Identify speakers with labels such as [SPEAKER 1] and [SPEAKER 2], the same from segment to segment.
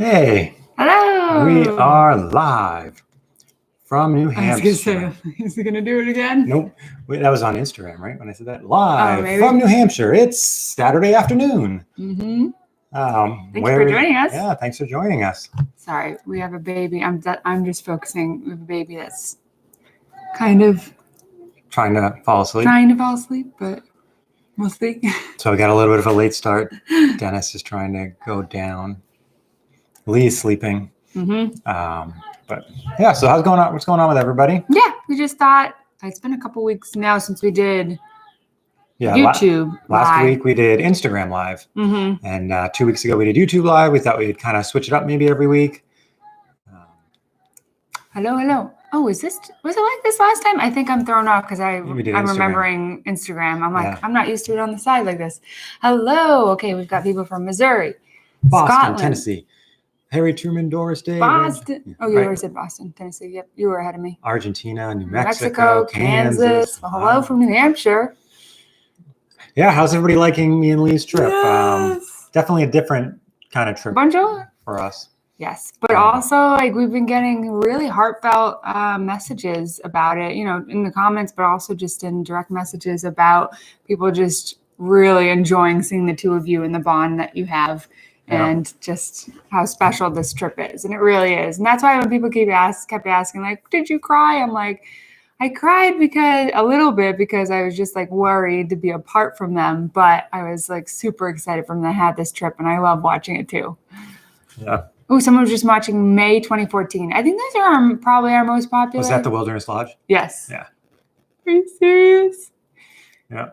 [SPEAKER 1] Hey,
[SPEAKER 2] Hello.
[SPEAKER 1] we are live from New
[SPEAKER 2] I was
[SPEAKER 1] Hampshire.
[SPEAKER 2] gonna say, is he gonna do it again?
[SPEAKER 1] Nope, that was on Instagram, right? When I said that, live
[SPEAKER 2] maybe.
[SPEAKER 1] from New Hampshire. It's Saturday afternoon.
[SPEAKER 2] Mm-hmm. Thanks
[SPEAKER 1] Where
[SPEAKER 2] for joining us.
[SPEAKER 1] Yeah, thanks for joining us.
[SPEAKER 2] Sorry, we have a baby. I'm just focusing. We have a baby that's kind of
[SPEAKER 1] Trying to fall asleep.
[SPEAKER 2] But mostly.
[SPEAKER 1] So we got a little bit of a late start. Dennis is trying to go down. Lee's sleeping.
[SPEAKER 2] Mm-hmm.
[SPEAKER 1] But yeah, so how's going on? What's going on with everybody?
[SPEAKER 2] Yeah, we just thought it's been a couple weeks now since we did
[SPEAKER 1] Yeah,
[SPEAKER 2] YouTube
[SPEAKER 1] last
[SPEAKER 2] live.
[SPEAKER 1] week we did Instagram live,
[SPEAKER 2] Mm-hmm.
[SPEAKER 1] and 2 weeks ago we did YouTube live. We thought we'd kind of switch it up maybe every week.
[SPEAKER 2] Hello. Oh, was it like this last time? I think I'm thrown off because I'm remembering Instagram. I'm like,
[SPEAKER 1] Yeah.
[SPEAKER 2] I'm not used to it on the side like this. Hello. Okay, we've got people from Missouri,
[SPEAKER 1] Boston,
[SPEAKER 2] Scotland,
[SPEAKER 1] Tennessee, Harry Truman, Doris Day,
[SPEAKER 2] Boston.
[SPEAKER 1] Red,
[SPEAKER 2] Oh, you
[SPEAKER 1] right.
[SPEAKER 2] already said Boston, Tennessee. Yep, you were ahead of me.
[SPEAKER 1] Argentina, New
[SPEAKER 2] Mexico, Kansas. Well, hello from New Hampshire.
[SPEAKER 1] Yeah, how's everybody liking me and Lee's trip?
[SPEAKER 2] Yes.
[SPEAKER 1] Definitely a different kind of trip
[SPEAKER 2] Bonjour.
[SPEAKER 1] for us.
[SPEAKER 2] Yes, but also like we've been getting really heartfelt messages about it, in the comments, but also just in direct messages about people just really enjoying seeing the two of you and the bond that you have, and just how special this trip is. And it really is. And that's why when people kept asking, like, did you cry? I'm like, I cried a little bit because I was just like worried to be apart from them, but I was like super excited for them to have this trip, and I love watching it too.
[SPEAKER 1] Yeah.
[SPEAKER 2] Oh, someone was just watching May 2014. I think those are probably our most popular.
[SPEAKER 1] Was that the Wilderness Lodge?
[SPEAKER 2] Yes.
[SPEAKER 1] Yeah.
[SPEAKER 2] Are you serious?
[SPEAKER 1] Yeah.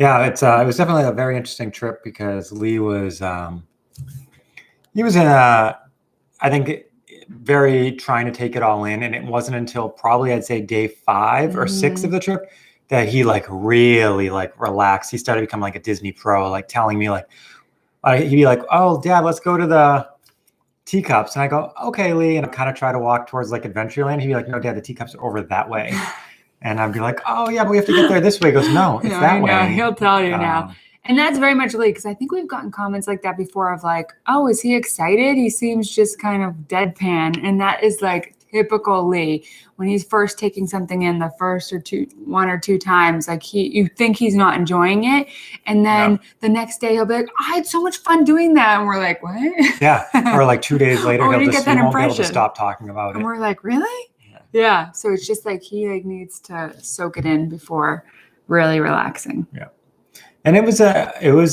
[SPEAKER 1] Yeah, it was definitely a very interesting trip because Lee was he was in I think very trying to take it all in, and it wasn't until probably I'd say day 5 or 6 of the trip that he like really like relaxed. He started to become like a Disney pro, like telling me like he'd be like, "Oh, Dad, let's go to the teacups." And I go, "Okay, Lee." And I kind of try to walk towards like Adventureland. He'd be like, "No, Dad, the teacups are over that way." And I'd be like, "Oh, yeah, but we have to get there this way." He goes, "No, it's that way."
[SPEAKER 2] He'll tell you now. And that's very much Lee, because I think we've gotten comments like that before of like, "Oh, is he excited?" He seems just kind of deadpan. And that is like typical Lee. When he's first taking something in the first one or two times, like you think he's not enjoying it. And then the next day he'll be like, I had so much fun doing that. And we're like, what?
[SPEAKER 1] Yeah. Or like 2 days later, he won't be able to stop talking about it.
[SPEAKER 2] And we're like, really? Yeah. So it's just like he needs to soak it in before really relaxing.
[SPEAKER 1] Yeah. And it was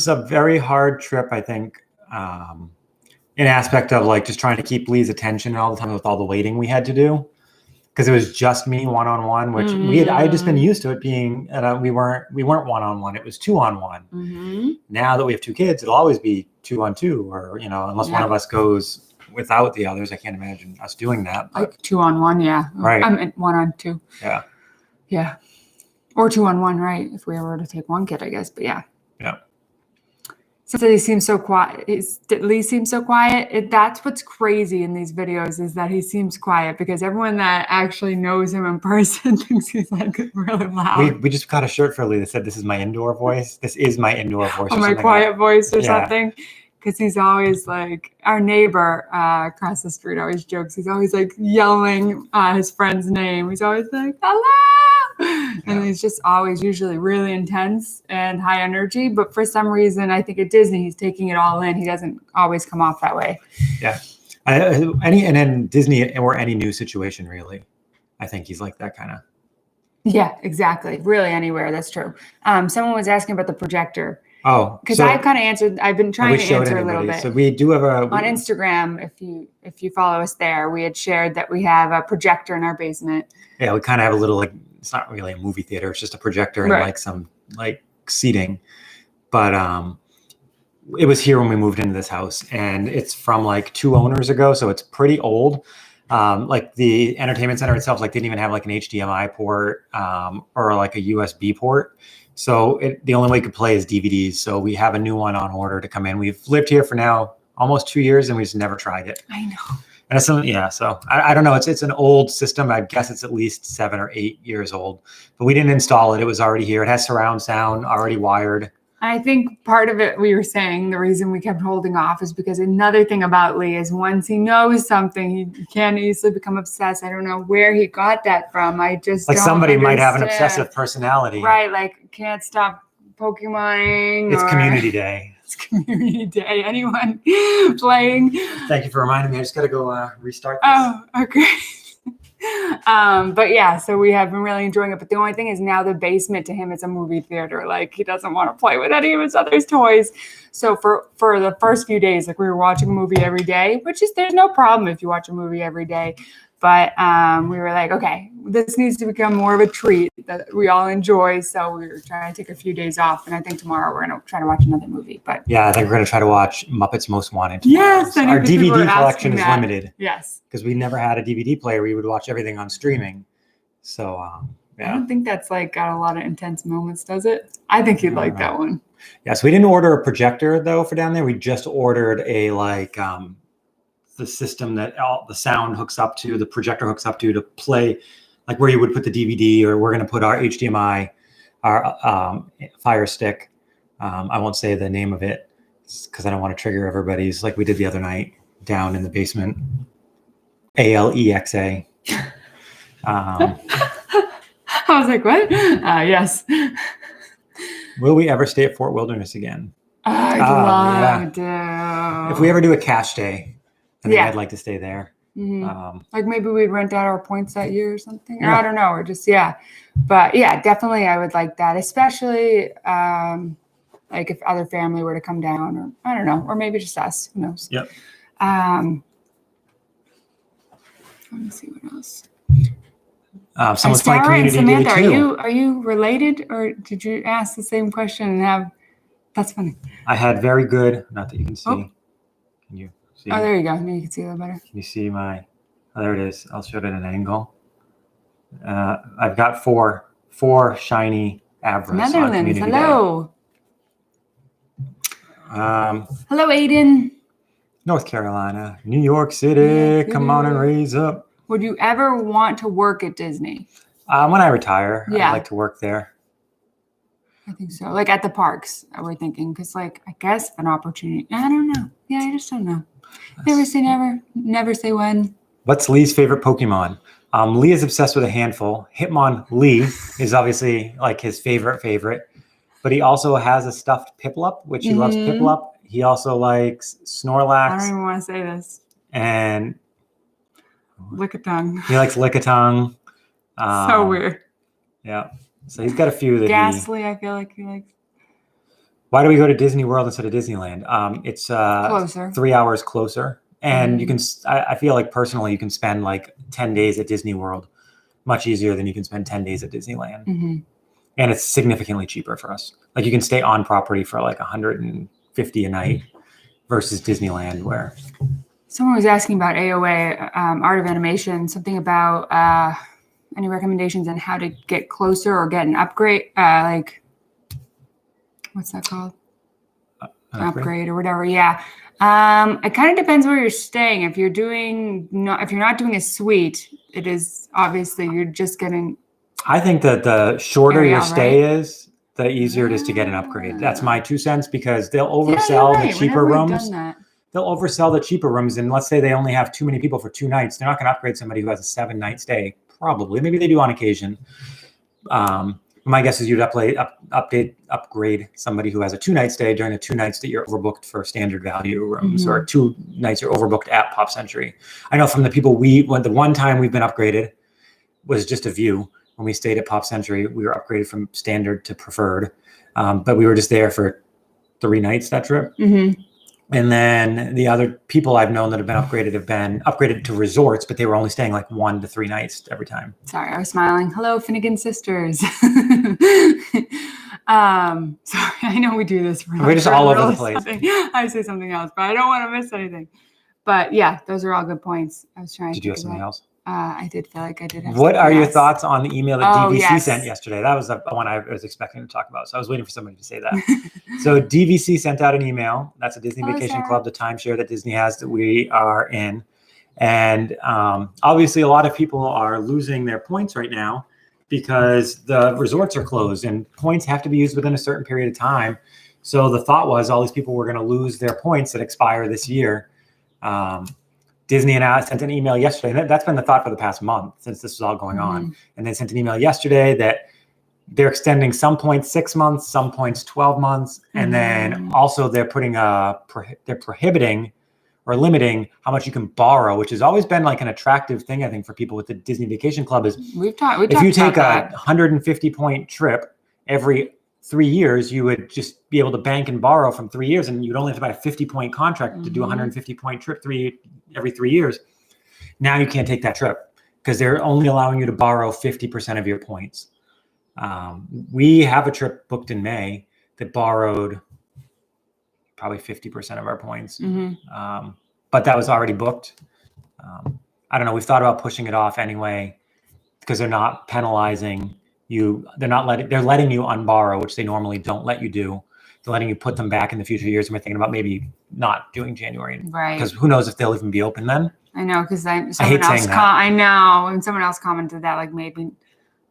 [SPEAKER 1] a very hard trip, I think, in aspect of like just trying to keep Lee's attention all the time with all the waiting we had to do, because it was just me one-on-one, which I had just been used to it being we weren't one-on-one, it was 2-on-1. Now that we have 2 kids, it'll always be 2-on-2, or unless one of us goes without the others. I can't imagine us doing that, but
[SPEAKER 2] like 2-on-1. Yeah,
[SPEAKER 1] right.
[SPEAKER 2] I meant 1-on-2.
[SPEAKER 1] Yeah
[SPEAKER 2] or 2-on-1, right, if we were to take one kid, I guess. But yeah. So he seems so quiet. Lee seems so quiet. That's what's crazy in these videos, is that he seems quiet, because everyone that actually knows him in person thinks he's like really loud.
[SPEAKER 1] We just got a shirt for Lee that said, "This is my indoor voice." This is my indoor voice.
[SPEAKER 2] Or my quiet voice or something. Because he's always like, our neighbor across the street always jokes, he's always like yelling his friend's name. He's always like, hello! And he's just always usually really intense and high energy. But for some reason, I think at Disney, he's taking it all in. He doesn't always come off that way.
[SPEAKER 1] Yeah. And in Disney or any new situation, really, I think he's like that kind of.
[SPEAKER 2] Yeah, exactly. Really anywhere. That's true. Someone was asking about the projector.
[SPEAKER 1] Oh,
[SPEAKER 2] because I've kind of answered. I've been trying to answer a little bit.
[SPEAKER 1] So we do have
[SPEAKER 2] on Instagram. If you follow us there, we had shared that we have a projector in our basement.
[SPEAKER 1] Yeah, we kind of have a little, like, it's not really a movie theater. It's just a projector and like some like seating. But it was here when we moved into this house, and it's from like 2 owners ago, so it's pretty old. Like the entertainment center itself, like didn't even have like an HDMI port or like a USB port. So the only way it could play is DVDs. So we have a new one on order to come in. We've lived here for now almost 2 years, and we just never tried it.
[SPEAKER 2] I know.
[SPEAKER 1] And so I don't know. It's an old system. I guess it's at least 7 or 8 years old. But we didn't install it. It was already here. It has surround sound already wired.
[SPEAKER 2] I think part of it, we were saying, the reason we kept holding off is because another thing about Lee is once he knows something, he can easily become obsessed. I don't know where he got that from. I just
[SPEAKER 1] Like
[SPEAKER 2] don't
[SPEAKER 1] somebody might have an
[SPEAKER 2] understand.
[SPEAKER 1] obsessive personality.
[SPEAKER 2] Right, like can't stop Pokemoning.
[SPEAKER 1] It's community day.
[SPEAKER 2] It's community day. Anyone playing?
[SPEAKER 1] Thank you for reminding me. I just got to go restart this.
[SPEAKER 2] Oh, okay. But yeah, so we have been really enjoying it. But the only thing is now the basement to him is a movie theater. Like he doesn't want to play with any of his other toys. So for the first few days, like we were watching a movie every day, which is there's no problem if you watch a movie every day. But we were like, okay, this needs to become more of a treat that we all enjoy. So we were trying to take a few days off. And I think tomorrow we're going to try to watch another movie. But
[SPEAKER 1] yeah, I think we're going to try to watch Muppets Most Wanted tomorrow.
[SPEAKER 2] Yes.
[SPEAKER 1] Our DVD collection is
[SPEAKER 2] that.
[SPEAKER 1] limited.
[SPEAKER 2] Yes.
[SPEAKER 1] Because we never had a DVD player. We would watch everything on streaming. So, yeah.
[SPEAKER 2] I don't think that's like got a lot of intense moments, does it? I think you'd like that one.
[SPEAKER 1] Yeah, so we didn't order a projector, though, for down there. We just ordered a, like, the system that the sound hooks up to, the projector hooks up to play, like where you would put the DVD, or we're going to put our HDMI, our Fire Stick. I won't say the name of it because I don't want to trigger everybody's, like we did the other night down in the basement. Alexa.
[SPEAKER 2] I was like, what? Yes.
[SPEAKER 1] Will we ever stay at Fort Wilderness again?
[SPEAKER 2] I'd love to.
[SPEAKER 1] If we ever do a cash day, I think I'd like to stay there.
[SPEAKER 2] Mm-hmm. Like maybe we'd rent out our points that year or something. Or I don't know. Or just, But yeah, definitely I would like that. Especially like if other family were to come down, or I don't know. Or maybe just us. Who knows?
[SPEAKER 1] Yep.
[SPEAKER 2] Let me see what else.
[SPEAKER 1] Someone's playing Community
[SPEAKER 2] Samantha,
[SPEAKER 1] Day too.
[SPEAKER 2] are you related, or did you ask the same question and have? That's funny.
[SPEAKER 1] I had very good. Not that you can see.
[SPEAKER 2] Oh.
[SPEAKER 1] Can you see?
[SPEAKER 2] Oh, there you go. Now you can see a little better.
[SPEAKER 1] Can you see my? Oh, there it is. I'll show it at an angle. I've got four shiny Abras.
[SPEAKER 2] Netherlands. Hello. Hello, Aiden.
[SPEAKER 1] North Carolina, New York City. Come on and raise up.
[SPEAKER 2] Would you ever want to work at Disney?
[SPEAKER 1] When I retire, I'd like to work there.
[SPEAKER 2] I think so. Like at the parks, we're thinking, because like I guess an opportunity. I don't know. Yeah, I just don't know. Never say never. Never say when. What's
[SPEAKER 1] Lee's favorite Pokemon? Lee is obsessed with a handful. Hitmonlee is obviously like his favorite, but he also has a stuffed Piplup, which he loves Piplup. He also likes Snorlax.
[SPEAKER 2] I don't even want to say this.
[SPEAKER 1] And
[SPEAKER 2] Lickitung.
[SPEAKER 1] He likes Lickitung.
[SPEAKER 2] So weird.
[SPEAKER 1] Yeah. So he's got a few that
[SPEAKER 2] Ghastly, I feel like he likes.
[SPEAKER 1] Why do we go to Disney World instead of Disneyland? It's
[SPEAKER 2] closer.
[SPEAKER 1] 3 hours closer. And you can, I feel like personally, you can spend like 10 days at Disney World much easier than you can spend 10 days at Disneyland.
[SPEAKER 2] Mm-hmm.
[SPEAKER 1] And it's significantly cheaper for us. Like you can stay on property for like $150 a night versus Disneyland where.
[SPEAKER 2] Someone was asking about AOA, Art of Animation, something about any recommendations on how to get closer or get an upgrade, like, what's that called? An upgrade or whatever. Yeah. It kind of depends where you're staying. If you're not doing a suite, it is obviously you're just getting.
[SPEAKER 1] I think that the shorter your stay is, the easier it is to get an upgrade. That's my 2 cents because they'll oversell the cheaper rooms. They'll oversell the cheaper rooms. And let's say they only have too many people for 2 nights. They're not going to upgrade somebody who has a 7-night stay. Probably. Maybe they do on occasion. My guess is you'd upgrade somebody who has a 2-night stay during the 2 nights that you're overbooked for standard value rooms, or 2 nights you're overbooked at Pop Century. I know from the people the one time we've been upgraded was just a view. When we stayed at Pop Century, we were upgraded from standard to preferred, but we were just there for 3 nights that trip.
[SPEAKER 2] Mm-hmm.
[SPEAKER 1] And then the other people I've known that have been upgraded to resorts, but they were only staying like 1 to 3 nights every time.
[SPEAKER 2] Sorry, I was smiling. Hello, Finnegan sisters. Sorry, I know we do this.
[SPEAKER 1] We're just all over the place.
[SPEAKER 2] I say something else, but I don't want to miss anything. But yeah, those are all good points. I was trying.
[SPEAKER 1] Did you have something else?
[SPEAKER 2] I did feel like I did have.
[SPEAKER 1] What are your thoughts on the email that DVC sent yesterday? That was the one I was expecting to talk about. So I was waiting for somebody to say that. So DVC sent out an email. That's a Disney Vacation Club, the timeshare that Disney has that we are in. And obviously a lot of people are losing their points right now because the resorts are closed and points have to be used within a certain period of time So the thought was all these people were going to lose their points that expire this year. Disney and I sent an email yesterday. And that's been the thought for the past month since this was all going on. And they sent an email yesterday that they're extending some points 6 months, some points 12 months. And then also they're putting they're prohibiting or limiting how much you can borrow, which has always been like an attractive thing, I think, for people with the Disney Vacation Club is if you take a 150 point trip every 3 years, you would just be able to bank and borrow from 3 years, and you'd only have to buy a 50 point contract to do a 150 point trip every 3 years. Now you can't take that trip because they're only allowing you to borrow 50% of your points. We have a trip booked in May that borrowed probably 50% of our points. But that was already booked. I don't know. We've thought about pushing it off anyway because they're not penalizing you. They're letting you unborrow, which they normally don't let you do. They're letting you put them back in the future years. And we're thinking about maybe not doing January.
[SPEAKER 2] Right.
[SPEAKER 1] Because who knows if they'll even be open then.
[SPEAKER 2] I know. Because
[SPEAKER 1] I hate saying that.
[SPEAKER 2] I know. And someone else commented that like maybe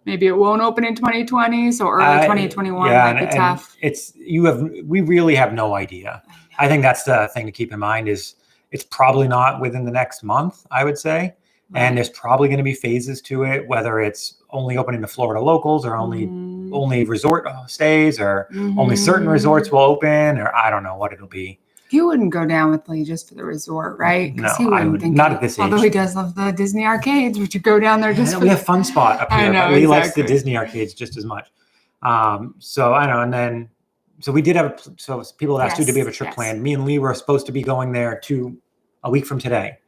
[SPEAKER 2] it won't open in 2020, so early 2021 might be tough.
[SPEAKER 1] We really have no idea. I think that's the thing to keep in mind is it's probably not within the next month, I would say. Right. And there's probably going to be phases to it, whether it's only opening to Florida locals or only resort stays or only certain resorts will open, or I don't know what it'll be.
[SPEAKER 2] You wouldn't go down with Lee just for the resort, right?
[SPEAKER 1] No, I wouldn't. Not at this age.
[SPEAKER 2] Although he does love the Disney arcades, would you go down there just for
[SPEAKER 1] we have fun spot up here.
[SPEAKER 2] I know,
[SPEAKER 1] but Lee likes the Disney arcades just as much. So I know, and then so we did have so people have asked you to be have a trip planned. Me and Lee were supposed to be going there a week from today.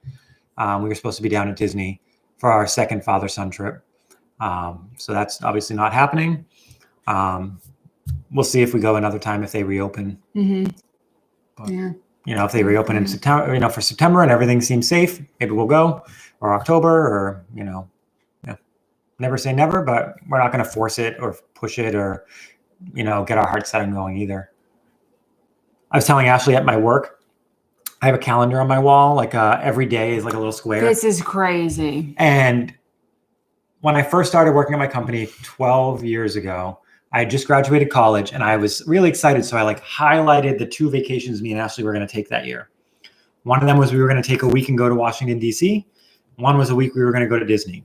[SPEAKER 1] We were supposed to be down at Disney for our second father-son trip. So that's obviously not happening. We'll see if we go another time if they reopen. But, if they reopen in September, for September and everything seems safe, maybe we'll go, or October, or, never say never, but we're not going to force it or push it or, get our hearts set on going either. I was telling Ashley at my work, I have a calendar on my wall, like every day is like a little square.
[SPEAKER 2] This is crazy.
[SPEAKER 1] And when I first started working at my company 12 years ago, I had just graduated college and I was really excited. So I highlighted the 2 vacations me and Ashley were going to take that year. One of them was we were going to take a week and go to Washington, D.C. One was a week we were going to go to Disney.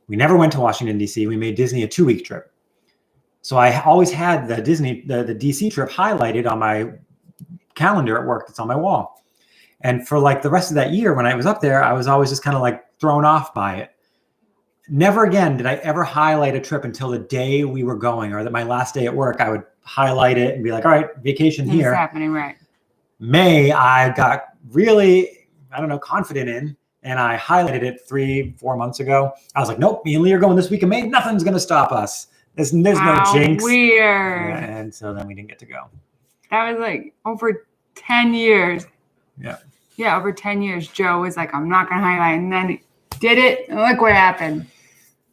[SPEAKER 1] We never went to Washington, D.C. We made Disney a 2-week trip. So I always had the the D.C. trip highlighted on my calendar at work that's on my wall. And for the rest of that year, when I was up there, I was always just kind of thrown off by it. Never again did I ever highlight a trip until the day we were going, or that my last day at work, I would highlight it and be like, all right, vacation here.
[SPEAKER 2] It's happening, right.
[SPEAKER 1] May, I got really, confident in, and I highlighted it 3-4 months ago. I was like, nope, me and Lee are going this week in May. Nothing's going to stop us. There's no jinx.
[SPEAKER 2] Weird.
[SPEAKER 1] And so then we didn't get to go.
[SPEAKER 2] That was over 10 years.
[SPEAKER 1] Yeah.
[SPEAKER 2] Yeah, over 10 years, Joe was like, I'm not going to highlight. And then he did it, and look what happened.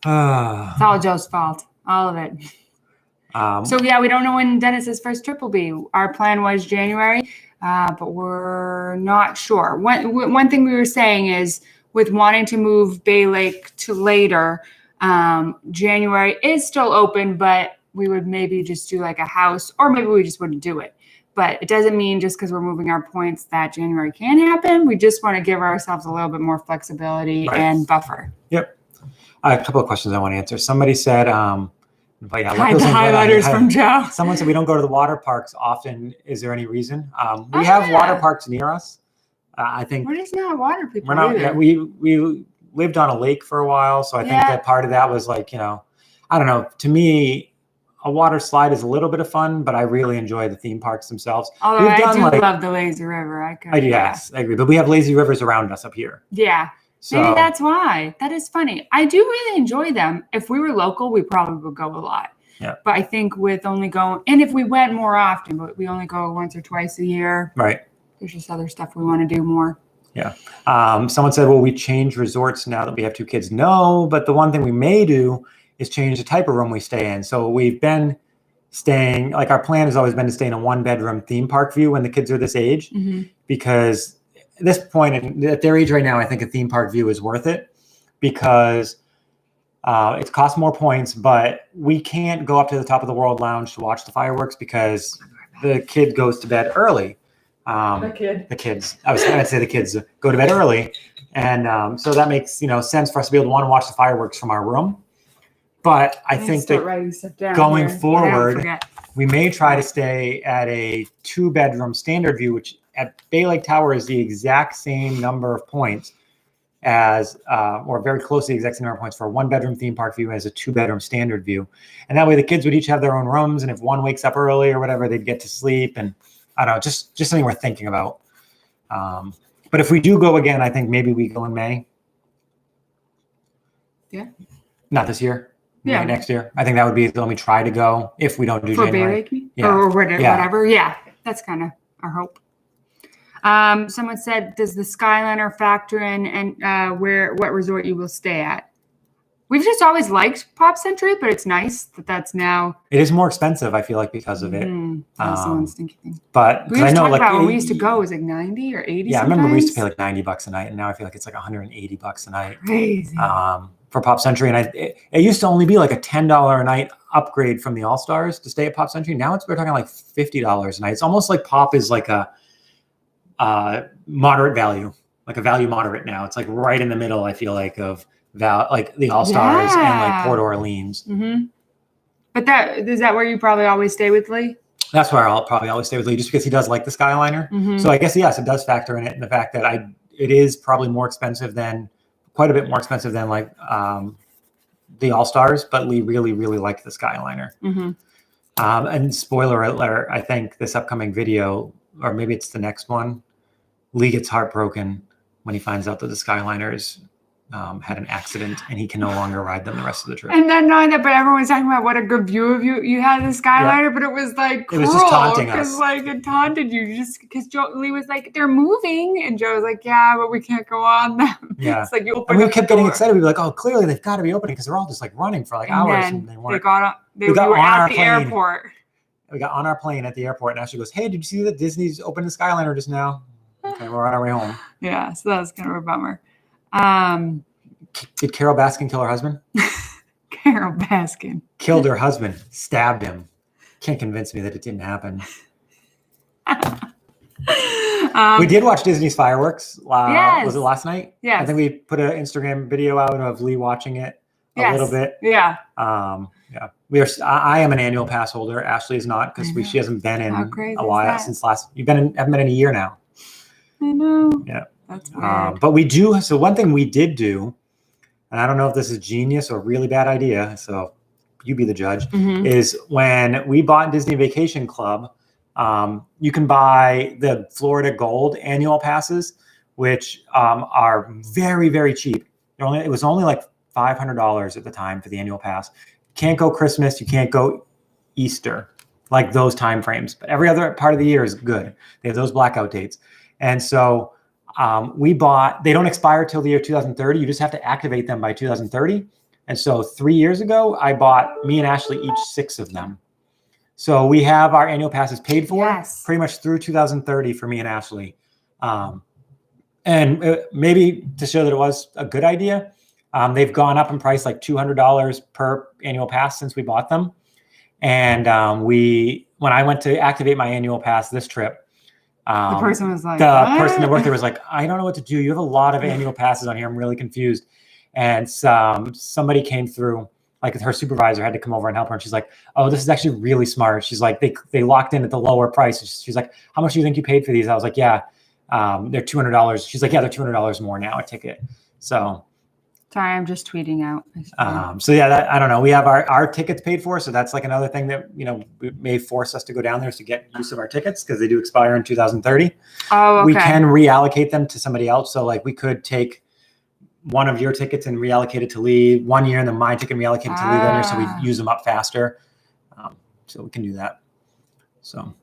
[SPEAKER 2] It's all Joe's fault. All of it. So, we don't know when Dennis's first trip will be. Our plan was January, but we're not sure. One thing we were saying is with wanting to move Bay Lake to later, January is still open, but we would maybe just do a house, or maybe we just wouldn't do it. But it doesn't mean just because we're moving our points that January can happen. We just want to give ourselves a little bit more flexibility and buffer.
[SPEAKER 1] Yep. A couple of questions I want to answer. Somebody said,
[SPEAKER 2] hide the highlighters from Joe.
[SPEAKER 1] Someone said we don't go to the water parks often. Is there any reason? We have water parks near us. I think
[SPEAKER 2] we're just not water people.
[SPEAKER 1] We're not. Yeah, we lived on a lake for a while, so I think that part of that was I don't know. To me, a water slide is a little bit of fun, but I really enjoy the theme parks themselves.
[SPEAKER 2] Although I do love the lazy river.
[SPEAKER 1] Yes, I agree. But we have lazy rivers around us up here.
[SPEAKER 2] Yeah. So, maybe that's why. That is funny. I do really enjoy them. If we were local, we probably would go a lot.
[SPEAKER 1] Yeah.
[SPEAKER 2] But I think with only going, and if we went more often, but we only go once or twice a year.
[SPEAKER 1] Right.
[SPEAKER 2] There's just other stuff we want to do more.
[SPEAKER 1] Yeah. Someone said, will we change resorts now that we have 2 kids? No, but the one thing we may do is change the type of room we stay in. So we've been staying, our plan has always been to stay in a 1-bedroom theme park view when the kids are this age, because at this point, at their age right now, I think a theme park view is worth it because it costs more points, but we can't go up to the top of the World Lounge to watch the fireworks because the kid goes to bed early. The kids. I was going to say the kids go to bed early, and so that makes sense for us to be able to want to watch the fireworks from our room. But I think that going forward, we may try to stay at a 2-bedroom standard view, which at Bay Lake Tower is the exact same number of points as, or very close to the exact same number of points for a 1-bedroom theme park view as a 2-bedroom standard view. And that way the kids would each have their own rooms. And if one wakes up early or whatever, they'd get to sleep. And I don't know, just something we're thinking about. But if we do go again, I think maybe we go in May.
[SPEAKER 2] Yeah.
[SPEAKER 1] Not this year.
[SPEAKER 2] Yeah.
[SPEAKER 1] Next year. I think that would be when we try to go if we don't do
[SPEAKER 2] for
[SPEAKER 1] January.
[SPEAKER 2] Bay Lake, or whatever. Yeah, that's kind of our hope. Someone said, does the Skyliner factor in and what resort you will stay at? We've just always liked Pop Century, but it's nice that that's now.
[SPEAKER 1] It is more expensive, I feel like, because of it.
[SPEAKER 2] That's the one thinking.
[SPEAKER 1] But
[SPEAKER 2] we used to talk about when we used to go, it was like 90 or 80.
[SPEAKER 1] Yeah,
[SPEAKER 2] sometimes.
[SPEAKER 1] I remember we used to pay like $90 a night, and now I feel like it's like $180 a night.
[SPEAKER 2] Crazy.
[SPEAKER 1] For Pop Century, and it used to only be like a $10 a night upgrade from the All Stars to stay at Pop Century. Now we're talking like $50 a night. It's almost like Pop is like a moderate value, like a value moderate now. It's like right in the middle, I feel like, of like the All Stars and like Port Orleans.
[SPEAKER 2] Mm-hmm. But is that where you probably always stay with Lee?
[SPEAKER 1] That's where I'll probably always stay with Lee, just because he does like the Skyliner. Mm-hmm. So I guess, yes, it does factor in it, and the fact that it is probably quite a bit more expensive than like the All Stars, but Lee really, really liked the Skyliner. Mm-hmm. And spoiler alert, I think this upcoming video, or maybe it's the next one, Lee gets heartbroken when he finds out that the Skyliners had an accident and he can no longer ride them the rest of the trip.
[SPEAKER 2] And then knowing that, but everyone's talking about what a good view of you had in the Skyliner, but it was like cruel,
[SPEAKER 1] it was just taunting us.
[SPEAKER 2] Like it taunted you just because Lee was like, they're moving, and Joe was like, yeah, but we can't go on them.
[SPEAKER 1] Yeah,
[SPEAKER 2] it's like you open.
[SPEAKER 1] And we kept getting excited. We'd be like, oh, clearly they've got to be opening because they're all just like running for like hours.
[SPEAKER 2] And
[SPEAKER 1] they weren't.
[SPEAKER 2] We were at the airport.
[SPEAKER 1] We got on our plane at the airport, and Ashley goes, hey, did you see that Disney's opened the Skyliner just now? Okay, we're on our way home.
[SPEAKER 2] Yeah, so that was kind of a bummer.
[SPEAKER 1] Did Carol Baskin kill her husband?
[SPEAKER 2] Carol Baskin
[SPEAKER 1] killed her husband, stabbed him. Can't convince me that it didn't happen. We did watch Disney's fireworks.
[SPEAKER 2] Yes.
[SPEAKER 1] Was it last night?
[SPEAKER 2] Yeah.
[SPEAKER 1] I think we put an Instagram video out of Lee watching it a little bit.
[SPEAKER 2] Yeah.
[SPEAKER 1] Yeah. I am an annual pass holder. Ashley is not, because she hasn't been in a while since last. Haven't been in a year now.
[SPEAKER 2] I know.
[SPEAKER 1] Yeah.
[SPEAKER 2] That's weird.
[SPEAKER 1] But we do. So one thing we did do, and I don't know if this is genius or really bad idea, so you be the judge, is when we bought Disney Vacation Club, you can buy the Florida Gold annual passes, which are very, very cheap. It was only like $500 at the time for the annual pass. You can't go Christmas, you can't go Easter, like those time frames. But every other part of the year is good. They have those blackout dates. And so we bought, they don't expire till the year 2030. You just have to activate them by 2030. And so 3 years ago, I bought, me and Ashley, each 6 of them. So we have our annual passes paid for pretty much through 2030 for me and Ashley. And maybe to show that it was a good idea, they've gone up in price like $200 per annual pass since we bought them. And when I went to activate my annual pass this trip,
[SPEAKER 2] the person was like,
[SPEAKER 1] person that worked there was like, I don't know what to do. You have a lot of annual passes on here. I'm really confused. And somebody came through, like her supervisor had to come over and help her. And she's like, oh, this is actually really smart. She's like, they locked in at the lower price. She's like, how much do you think you paid for these? I was like, yeah, they're $200. She's like, yeah, they're $200 more now a ticket. So.
[SPEAKER 2] Sorry, I'm just tweeting out.
[SPEAKER 1] So yeah, I don't know. We have our tickets paid for. So that's like another thing that, may force us to go down there to get use of our tickets because they do expire in 2030.
[SPEAKER 2] Oh, okay.
[SPEAKER 1] We can reallocate them to somebody else. So like we could take one of your tickets and reallocate it to Lee 1 year, and then my ticket and reallocate it to Lee that year. So we use them up faster. So we can do that. So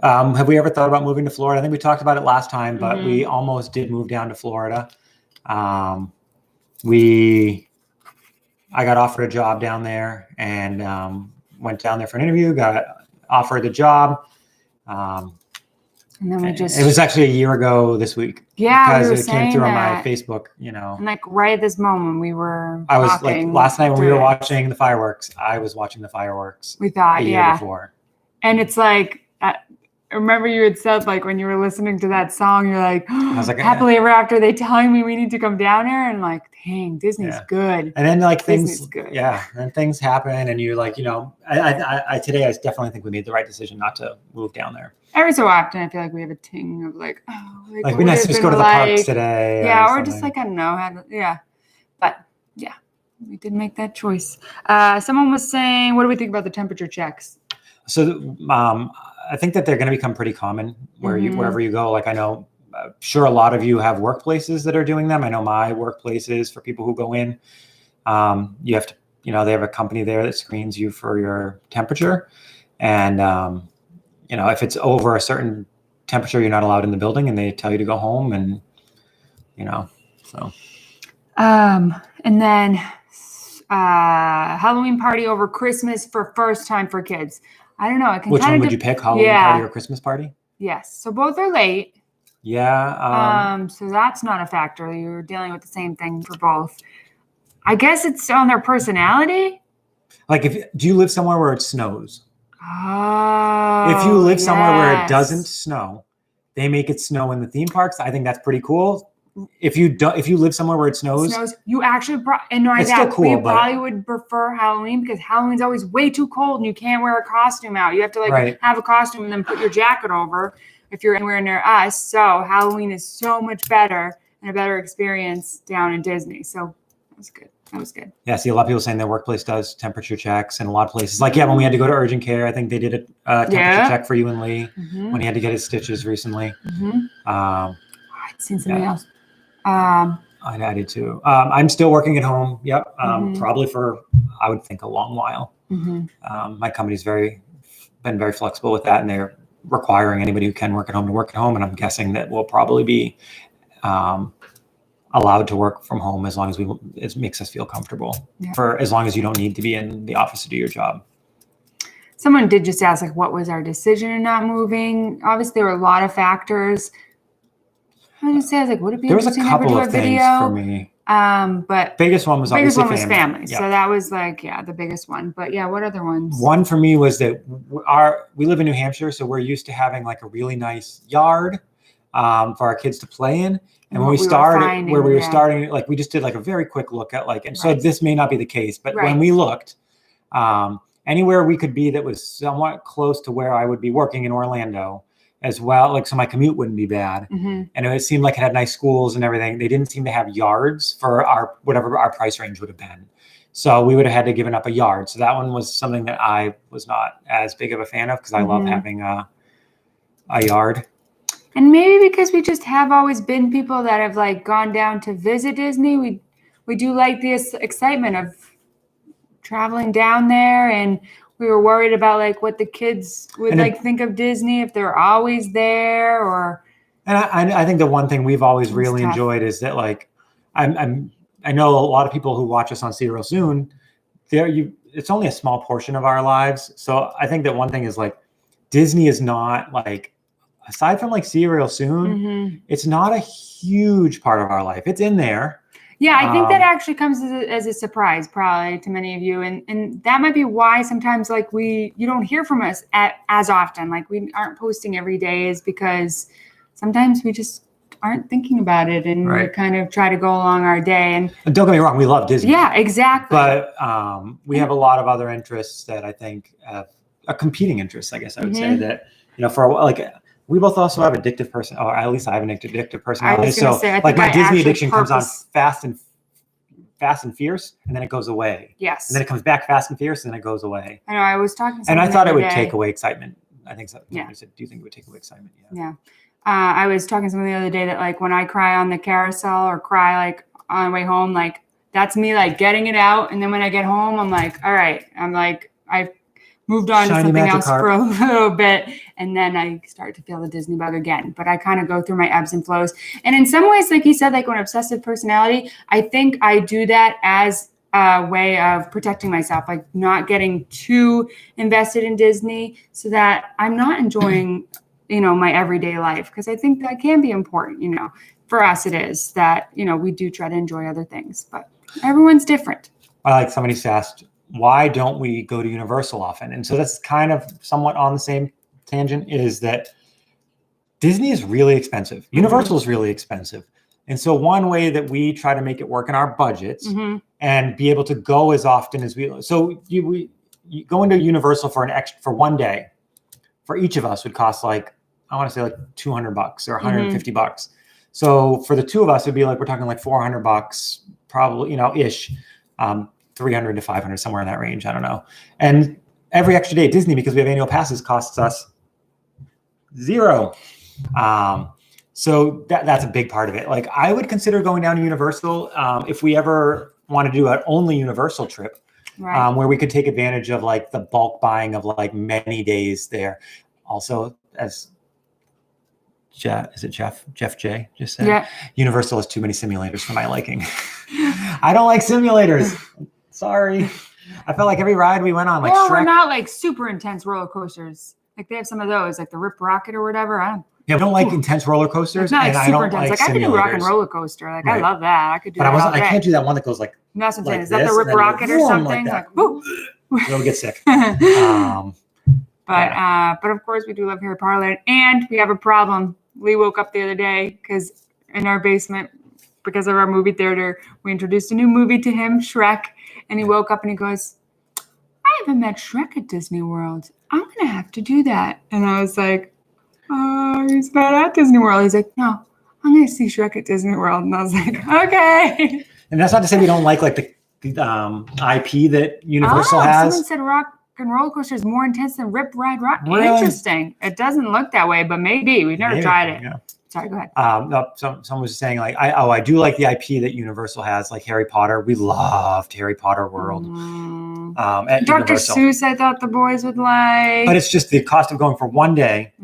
[SPEAKER 1] have we ever thought about moving to Florida? I think we talked about it last time, but we almost did move down to Florida. I got offered a job down there and went down there for an interview, got offered the job.
[SPEAKER 2] And then we just.
[SPEAKER 1] It was actually a year ago this week.
[SPEAKER 2] Yeah,
[SPEAKER 1] because it came through on my Facebook,
[SPEAKER 2] And like right at this moment, we were.
[SPEAKER 1] I was like last night when we were watching the fireworks. I was watching the fireworks.
[SPEAKER 2] We thought,
[SPEAKER 1] a year before.
[SPEAKER 2] And it's like remember you had said like when you were listening to that song, you're like,
[SPEAKER 1] I was like,
[SPEAKER 2] happily ever after, they telling me we need to come down there, and like, dang, Disney's
[SPEAKER 1] Yeah.
[SPEAKER 2] good.
[SPEAKER 1] And then like
[SPEAKER 2] Disney's
[SPEAKER 1] things,
[SPEAKER 2] good.
[SPEAKER 1] yeah, and things happen, and you're like, today I definitely think we made the right decision not to move down there.
[SPEAKER 2] Every so often, I feel like we have a ting of like, oh,
[SPEAKER 1] Like
[SPEAKER 2] what
[SPEAKER 1] we
[SPEAKER 2] would
[SPEAKER 1] nice
[SPEAKER 2] it
[SPEAKER 1] to just
[SPEAKER 2] have
[SPEAKER 1] go to
[SPEAKER 2] been
[SPEAKER 1] the parks
[SPEAKER 2] like?
[SPEAKER 1] today.
[SPEAKER 2] Yeah, or just
[SPEAKER 1] something.
[SPEAKER 2] like, I don't know, yeah. But yeah, we did make that choice. Someone was saying, what do we think about the temperature checks?
[SPEAKER 1] So I think that they're going to become pretty common wherever you go. Like I know, sure, a lot of you have workplaces that are doing them. I know my workplace is for people who go in. You have to, they have a company there that screens you for your temperature, and if it's over a certain temperature, you're not allowed in the building, and they tell you to go home, and so.
[SPEAKER 2] And then Halloween party over Christmas for first time for kids. I don't know. I can.
[SPEAKER 1] Which one would you pick, Halloween party or Christmas party?
[SPEAKER 2] Yes. So both are late.
[SPEAKER 1] Yeah.
[SPEAKER 2] So that's not a factor. You're dealing with the same thing for both. I guess it's on their personality.
[SPEAKER 1] Like, do you live somewhere where it snows?
[SPEAKER 2] Oh.
[SPEAKER 1] If you live somewhere where it doesn't snow, they make it snow in the theme parks. I think that's pretty cool. If you live somewhere where it snows,
[SPEAKER 2] you actually
[SPEAKER 1] it's still cool,
[SPEAKER 2] we probably would prefer Halloween because Halloween's always way too cold and you can't wear a costume out. You have to have a costume and then put your jacket over if you're anywhere near us. So Halloween is so much better and a better experience down in Disney. So that was good. That was good.
[SPEAKER 1] Yeah, see a lot of people saying their workplace does temperature checks, and a lot of places like when we had to go to urgent care, I think they did a temperature check for you and Lee when he had to get his stitches recently.
[SPEAKER 2] I'd seen something else.
[SPEAKER 1] I did too. I'm still working at home. Yep. Probably for, I would think, a long while. My company's been very flexible with that, and they're requiring anybody who can work at home to work at home. And I'm guessing that we'll probably be allowed to work from home as long as it makes us feel comfortable. For as long as you don't need to be in the office to do your job.
[SPEAKER 2] Someone did just ask, like, what was our decision in not moving? Obviously, there were a lot of factors. I was like, would it be interesting to ever do a video?
[SPEAKER 1] For me.
[SPEAKER 2] But
[SPEAKER 1] biggest one was obviously
[SPEAKER 2] family.
[SPEAKER 1] Yeah.
[SPEAKER 2] So that was the biggest one. But yeah, what other ones?
[SPEAKER 1] One for me was that we live in New Hampshire, so we're used to having like a really nice yard for our kids to play in. And when we were starting, like we just did like a very quick look at so this may not be the case, but when we looked, anywhere we could be that was somewhat close to where I would be working in Orlando as well, so my commute wouldn't be bad. And it seemed like it had nice schools and everything. They didn't seem to have yards for whatever our price range would have been. So we would have had to given up a yard. So that one was something that I was not as big of a fan of because I love having a yard.
[SPEAKER 2] And maybe because we just have always been people that have gone down to visit Disney. We do like this excitement of traveling down there, and we were worried about what the kids would think of Disney if they're always there or.
[SPEAKER 1] And I think the one thing we've always really enjoyed is that I know a lot of people who watch us on See You Real Soon. It's only a small portion of our lives, so I think that one thing is Disney is not aside from See You Real Soon, it's not a huge part of our life. It's in there.
[SPEAKER 2] Yeah, I think that actually comes as a surprise probably to many of you. And that might be why sometimes you don't hear from us as often. We aren't posting every day is because sometimes we just aren't thinking about it and we kind of try to go along our day. And
[SPEAKER 1] don't get me wrong, we love Disney.
[SPEAKER 2] Yeah, exactly.
[SPEAKER 1] But we have a lot of other interests that I think have a competing interest, I guess I would say that, for a while, we both also have addictive or at least I have an addictive personality. So my Disney addiction comes on fast and fierce, and then it goes away.
[SPEAKER 2] Yes.
[SPEAKER 1] And then it comes back fast and fierce, and then it goes away.
[SPEAKER 2] I know. I was talking to
[SPEAKER 1] and I thought it would take away excitement. I think so.
[SPEAKER 2] Yeah.
[SPEAKER 1] I said, do you think it would take away excitement?
[SPEAKER 2] Yeah. I was talking to someone the other day that when I cry on the carousel or cry on the way home, that's me getting it out. And then when I get home, I'm all right. I've moved on to something else for a little bit, and then I start to feel the Disney bug again. But I kind of go through my ebbs and flows. And in some ways, like he said, when obsessive personality, I think I do that as a way of protecting myself, not getting too invested in Disney so that I'm not enjoying, my everyday life. Because I think that can be important, for us it is that, we do try to enjoy other things, but everyone's different.
[SPEAKER 1] Somebody just asked, why don't we go to Universal often? And so that's kind of somewhat on the same tangent, is that Disney is really expensive. Universal is really expensive. And so one way that we try to make it work in our budgets and be able to go as often as you go into Universal for one day for each of us would cost like, I want to say like $200 or $150. So for the two of us, it'd be like, we're talking like $400, probably, ish, 300 to 500, somewhere in that range. I don't know. And every extra day at Disney, because we have annual passes, costs us $0. So that's a big part of it. Like, I would consider going down to Universal if we ever want to do an only Universal trip, where we could take advantage of like the bulk buying of like many days there. Also, as Jeff J just said, Universal has too many simulators for my liking. I don't like simulators. Sorry. I felt like every ride we went on, like Shrek.
[SPEAKER 2] We're not like super intense roller coasters. Like they have some of those, like the Rip Rocket or whatever. I
[SPEAKER 1] don't like intense roller coasters.
[SPEAKER 2] Not like
[SPEAKER 1] and
[SPEAKER 2] super
[SPEAKER 1] I don't
[SPEAKER 2] intense.
[SPEAKER 1] Like
[SPEAKER 2] I could do Rock and Roller Coaster. Like I love that. I could do. But I
[SPEAKER 1] can't do that one that goes like.
[SPEAKER 2] That's what I'm saying.
[SPEAKER 1] Like
[SPEAKER 2] Is that the Rip Rocket or something?
[SPEAKER 1] Like
[SPEAKER 2] woo.
[SPEAKER 1] You'll get sick.
[SPEAKER 2] But of course we do love Harry Potter Land, and we have a problem. Lee woke up the other day because in our basement, because of our movie theater, we introduced a new movie to him, Shrek, and he woke up and he goes, "I haven't met Shrek at Disney World. I'm gonna have to do that." And I was like, "Oh, he's not at Disney World." He's like, "No, I'm gonna see Shrek at Disney World." And I was like, "Okay."
[SPEAKER 1] And that's not to say we don't like the IP that Universal has.
[SPEAKER 2] Someone said Rock and Roller Coaster is more intense than Rip Ride Rock.
[SPEAKER 1] Really?
[SPEAKER 2] Interesting. It doesn't look that way, but maybe. We've never tried it. Yeah. Sorry, go ahead.
[SPEAKER 1] No, someone was saying like, I do like the IP that Universal has, like Harry Potter. We loved Harry Potter World. At
[SPEAKER 2] Dr.
[SPEAKER 1] Universal.
[SPEAKER 2] Seuss, I thought the boys would like.
[SPEAKER 1] But it's just the cost of going for one day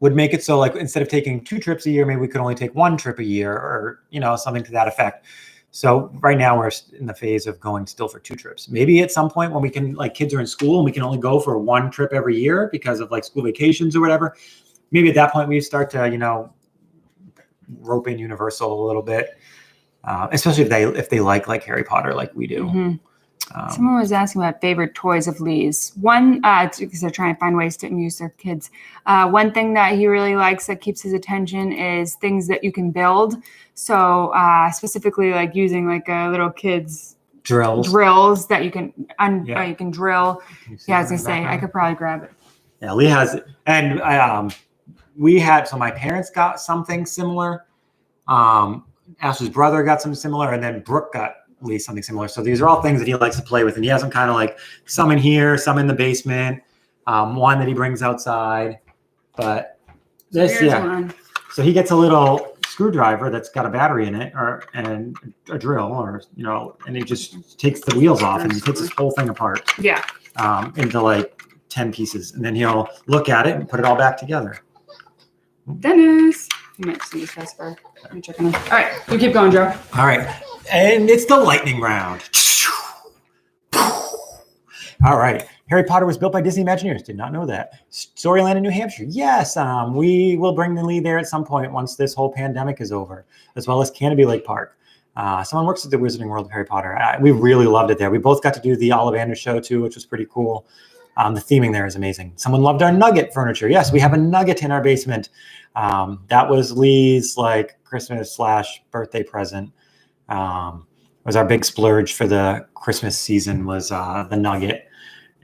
[SPEAKER 1] would make it so like instead of taking 2 trips a year, maybe we could only take 1 trip a year, or something to that effect. So right now we're in the phase of going still for 2 trips. Maybe at some point when we can, like kids are in school and we can only go for 1 trip every year because of like school vacations or whatever. Maybe at that point we start to, rope in Universal a little bit, especially if they like Harry Potter like we do.
[SPEAKER 2] Someone was asking about favorite toys of Lee's. One, because they're trying to find ways to amuse their kids. One thing that he really likes that keeps his attention is things that you can build. So specifically, like using like a little kid's drills that you can you can drill. Yeah, as I say, I could probably grab it.
[SPEAKER 1] Yeah, Lee has it, and so my parents got something similar. Ash's brother got something similar, and then Brooke got Lee something similar. So these are all things that he likes to play with, and he has them kind of like some in here, some in the basement, one that he brings outside. But this, one. So he gets a little screwdriver that's got a battery in it, and a drill, and he just takes the wheels off and he takes this whole thing apart.
[SPEAKER 2] Yeah.
[SPEAKER 1] Into like 10 pieces, and then he'll look at it and put it all back together.
[SPEAKER 2] Dennis, you might see this best part. I'm checking it. All right, you keep going, Joe.
[SPEAKER 1] All right, and it's the lightning round. All right, Harry Potter was built by Disney Imagineers. Did not know that. Storyland in New Hampshire. Yes, we will bring the Lee there at some point once this whole pandemic is over, as well as Canopy Lake Park. Someone works at the Wizarding World of Harry Potter. We really loved it there. We both got to do the Ollivander show too, which was pretty cool. The theming there is amazing. Someone loved our nugget furniture. Yes, we have a nugget in our basement. That was Lee's like Christmas / birthday present. It was our big splurge for the Christmas season was the nugget.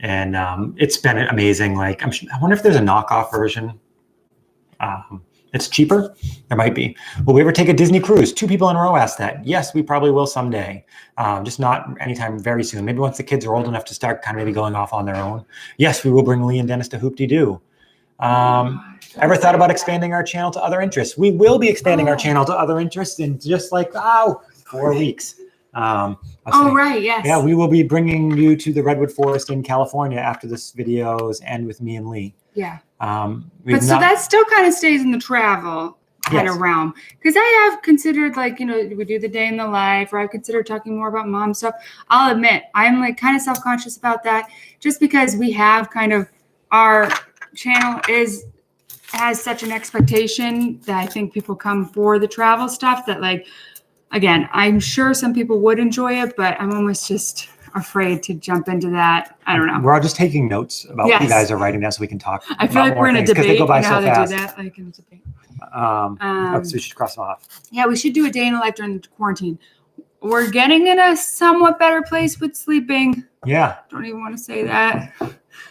[SPEAKER 1] And it's been amazing. Like I wonder if there's a knockoff version. It's cheaper. There might be. Will we ever take a Disney cruise? 2 people in a row asked that. Yes, we probably will someday. Just not anytime very soon. Maybe once the kids are old enough to start kind of maybe going off on their own. Yes, we will bring Lee and Dennis to Hoop-de-Doo. Ever thought about expanding our channel to other interests? We will be expanding our channel to other interests in just like 4 weeks.
[SPEAKER 2] Right, yes.
[SPEAKER 1] Yeah, we will be bringing you to the Redwood Forest in California after this videos end with me and Lee.
[SPEAKER 2] Yeah. So that still kind of stays in the travel kind of realm, because I have considered we do the day in the life, or I've considered talking more about mom stuff. I'll admit I'm like kind of self-conscious about that, just because we have kind of our channel has such an expectation that I think people come for the travel stuff that again, I'm sure some people would enjoy it, but I'm almost afraid to jump into that. I don't know.
[SPEAKER 1] We're all just taking notes about what you
[SPEAKER 2] Yes.
[SPEAKER 1] guys are writing down so we can talk.
[SPEAKER 2] I feel like we're in a debate.
[SPEAKER 1] They go by
[SPEAKER 2] you know
[SPEAKER 1] so
[SPEAKER 2] how they
[SPEAKER 1] fast.
[SPEAKER 2] do that? Like in a debate.
[SPEAKER 1] So we should cross them off.
[SPEAKER 2] Yeah, we should do a day in the life during the quarantine. We're getting in a somewhat better place with sleeping.
[SPEAKER 1] Yeah.
[SPEAKER 2] Don't even want to say that.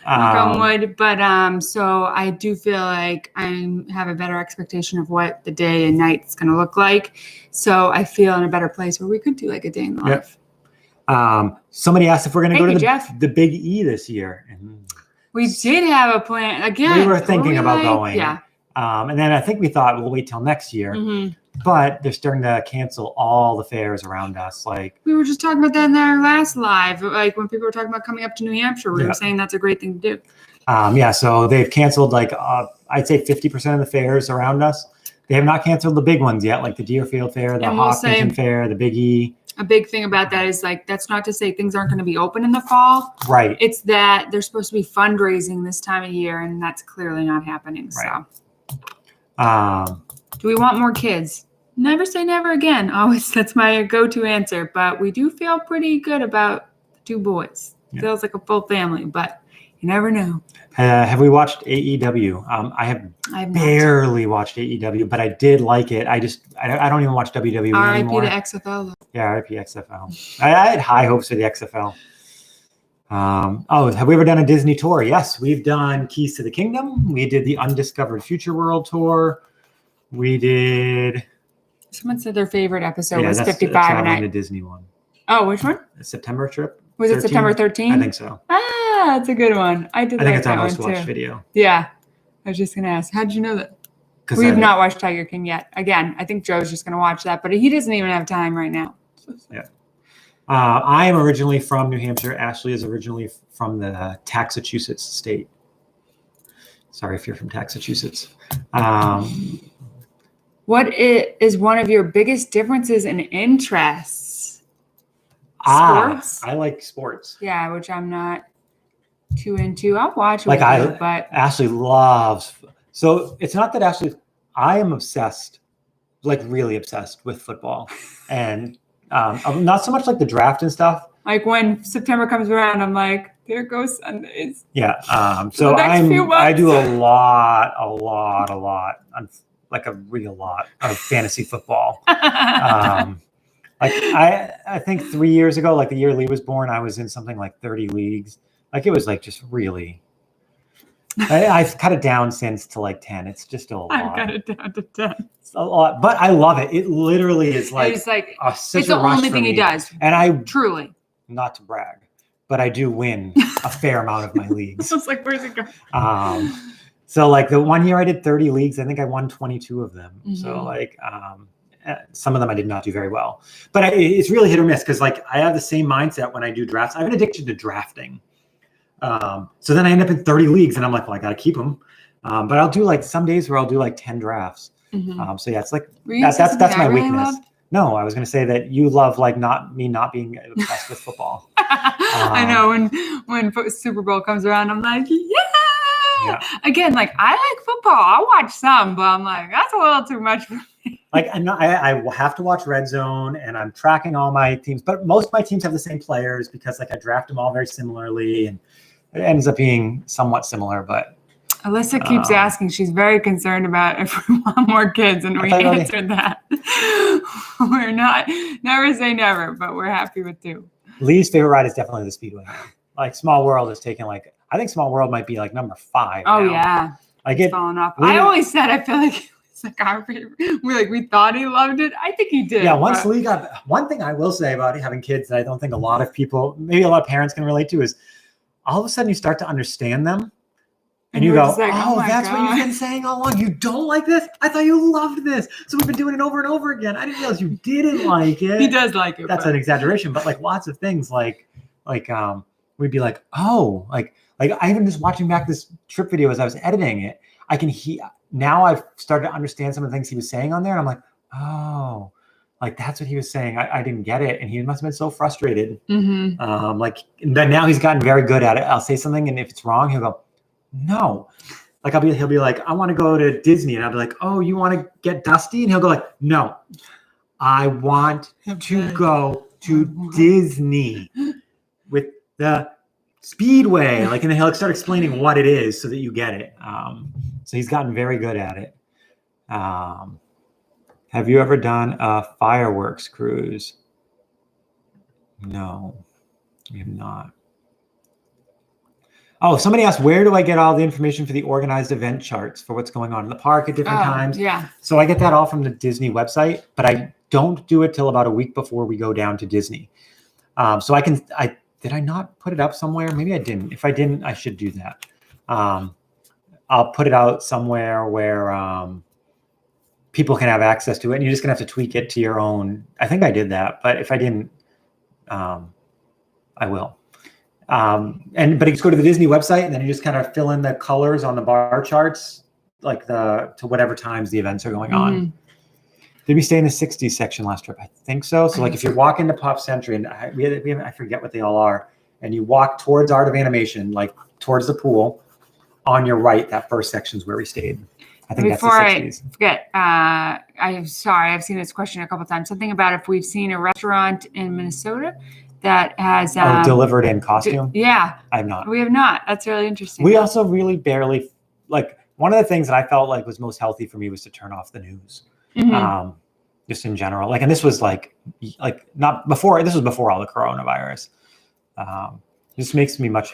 [SPEAKER 2] Knock on wood. But so I do feel like I have a better expectation of what the day and night is going to look like. So I feel in a better place where we could do like a day in the life.
[SPEAKER 1] Somebody asked if we're going to go to
[SPEAKER 2] Jeff.
[SPEAKER 1] the Big E this year. And
[SPEAKER 2] we did have a plan. Again,
[SPEAKER 1] we were thinking about going.
[SPEAKER 2] Yeah.
[SPEAKER 1] And then I think we thought we'll wait till next year.
[SPEAKER 2] Mm-hmm.
[SPEAKER 1] But they're starting to cancel all the fairs around us. Like
[SPEAKER 2] we were just talking about that in our last live. Like when people were talking about coming up to New Hampshire, we were saying that's a great thing to do.
[SPEAKER 1] So they've canceled like I'd say 50% of the fairs around us. They have not canceled the big ones yet, like the Deerfield Fair, the Hopkinton Fair, the Big E.
[SPEAKER 2] A big thing about that is like that's not to say things aren't going to be open in the fall.
[SPEAKER 1] Right.
[SPEAKER 2] It's that they're supposed to be fundraising this time of year, and that's clearly not happening.
[SPEAKER 1] Right.
[SPEAKER 2] So, do we want more kids? Never say never again. Always, that's my go-to answer. But we do feel pretty good about the 2 boys. Yeah. Feels like a full family, but you never know.
[SPEAKER 1] Have we watched AEW? I have barely watched AEW, but I did like it. I don't even watch WWE anymore.
[SPEAKER 2] RIP to XFL.
[SPEAKER 1] Yeah, RIP XFL. I had high hopes for the XFL. Have we ever done a Disney tour? Yes, we've done Keys to the Kingdom. We did the Undiscovered Future World tour. We did.
[SPEAKER 2] Someone said their favorite episode was 55, and
[SPEAKER 1] the Disney one.
[SPEAKER 2] Oh, which one?
[SPEAKER 1] The September trip.
[SPEAKER 2] Was 13? It September 13th?
[SPEAKER 1] I think so.
[SPEAKER 2] That's a good one. I think
[SPEAKER 1] it's our most watched video.
[SPEAKER 2] Yeah, I was just gonna ask, how did you know that? We have not watched Tiger King yet. Again, I think Joe's just gonna watch that, but he doesn't even have time right now.
[SPEAKER 1] Yeah. I am originally from New Hampshire. Ashley is originally from the Massachusetts state. Sorry if you're from Massachusetts.
[SPEAKER 2] What is one of your biggest differences in interests? Sports?
[SPEAKER 1] I like sports.
[SPEAKER 2] Yeah, which I'm not too into. I'll watch
[SPEAKER 1] but
[SPEAKER 2] Ashley
[SPEAKER 1] loves. So it's not that Ashley. I am obsessed, like really obsessed with football, and not so much like the draft and stuff.
[SPEAKER 2] Like when September comes around, I'm like, there goes Sundays.
[SPEAKER 1] Yeah. So I do a lot. Like a real lot of fantasy football. I think 3 years ago, like the year Lee was born, I was in something like 30 leagues. Like it was like just really. I've cut it down since to like 10. It's just still a lot.
[SPEAKER 2] I've cut it down to 10.
[SPEAKER 1] It's a lot, but I love it. It literally is like
[SPEAKER 2] it's like
[SPEAKER 1] such
[SPEAKER 2] it's the only thing he does.
[SPEAKER 1] And I
[SPEAKER 2] truly,
[SPEAKER 1] not to brag, but I do win a fair amount of my leagues.
[SPEAKER 2] I was like, where's it going?
[SPEAKER 1] So like the one year I did 30 leagues, I think I won 22 of them.
[SPEAKER 2] Mm-hmm.
[SPEAKER 1] So like some of them I did not do very well, but it's really hit or miss because like I have the same mindset when I do drafts. I have an addiction to drafting. So then I end up in 30 leagues and I'm like, well, I got to keep them. But I'll do like some days where I'll do like 10 drafts.
[SPEAKER 2] Mm-hmm.
[SPEAKER 1] So yeah, it's like that's my weakness. No, I was going to say that you love like not being obsessed with football.
[SPEAKER 2] I know when Super Bowl comes around, I'm like, yeah. Again, like I like football. I'll watch some, but I'm like, that's a little too much for me.
[SPEAKER 1] Like I have to watch Red Zone, and I'm tracking all my teams. But most of my teams have the same players because like I draft them all very similarly, and it ends up being somewhat similar. But
[SPEAKER 2] Alyssa keeps asking. She's very concerned about if we want more kids, and we answered that. We're not. Never say never, but we're happy with 2.
[SPEAKER 1] Lee's favorite ride is definitely the Speedway. Like Small World is taking like. I think Small World might be like number 5.
[SPEAKER 2] Oh
[SPEAKER 1] now.
[SPEAKER 2] yeah,
[SPEAKER 1] like
[SPEAKER 2] it's falling off. I always said I feel like it's like our favorite. We thought he loved it. I think he did.
[SPEAKER 1] Yeah, once Lee got one thing I will say about having kids that I don't think a lot of people, maybe a lot of parents can relate to is all of a sudden you start to understand them, and you go,
[SPEAKER 2] like,
[SPEAKER 1] "Oh, that's what you've been saying all along. You don't like this? I thought you loved this. So we've been doing it over and over again. I didn't realize you didn't like it."
[SPEAKER 2] He does like it.
[SPEAKER 1] That's an exaggeration, but like lots of things, like we'd be like, "Oh, like." Like I even just watching back this trip video as I was editing it, I can now I've started to understand some of the things he was saying on there. And I'm like, oh, like that's what he was saying. I didn't get it. And he must have been so frustrated.
[SPEAKER 2] Mm-hmm.
[SPEAKER 1] But now he's gotten very good at it. I'll say something and if it's wrong, he'll go, no. Like he'll be like, I want to go to Disney. And I'll be like, oh, you want to get dusty? And he'll go like, no, I want to go to Disney the Speedway, like, and then he'll start explaining what it is so that you get it. So he's gotten very good at it. Have you ever done a fireworks cruise? No, we have not. Oh, somebody asked, where do I get all the information for the organized event charts for what's going on in the park at different times?
[SPEAKER 2] Yeah.
[SPEAKER 1] So I get that all from the Disney website, but I don't do it till about a week before we go down to Disney. So did I not put it up somewhere? Maybe I didn't. If I didn't, I should do that. I'll put it out somewhere where people can have access to it, and you're just gonna have to tweak it to your own. I think I did that, but if I didn't, I will. But you just go to the Disney website, and then you just kind of fill in the colors on the bar charts, like to whatever times the events are going on. Did we stay in the 60s section last trip? I think so. So like if you walk into Pop Century, and I forget what they all are, and you walk towards Art of Animation, like towards the pool, on your right, that first section is where we stayed. I think
[SPEAKER 2] Before
[SPEAKER 1] that's the 60s.
[SPEAKER 2] I forget, I'm sorry, I've seen this question a couple of times. Something about if we've seen a restaurant in Minnesota that has
[SPEAKER 1] delivered in costume?
[SPEAKER 2] Yeah.
[SPEAKER 1] I have not.
[SPEAKER 2] We have not. That's really interesting.
[SPEAKER 1] We also really barely, like, one of the things that I felt like was most healthy for me was to turn off the news. Just in general. Like, and this was like not before, this was before all the coronavirus. This makes me much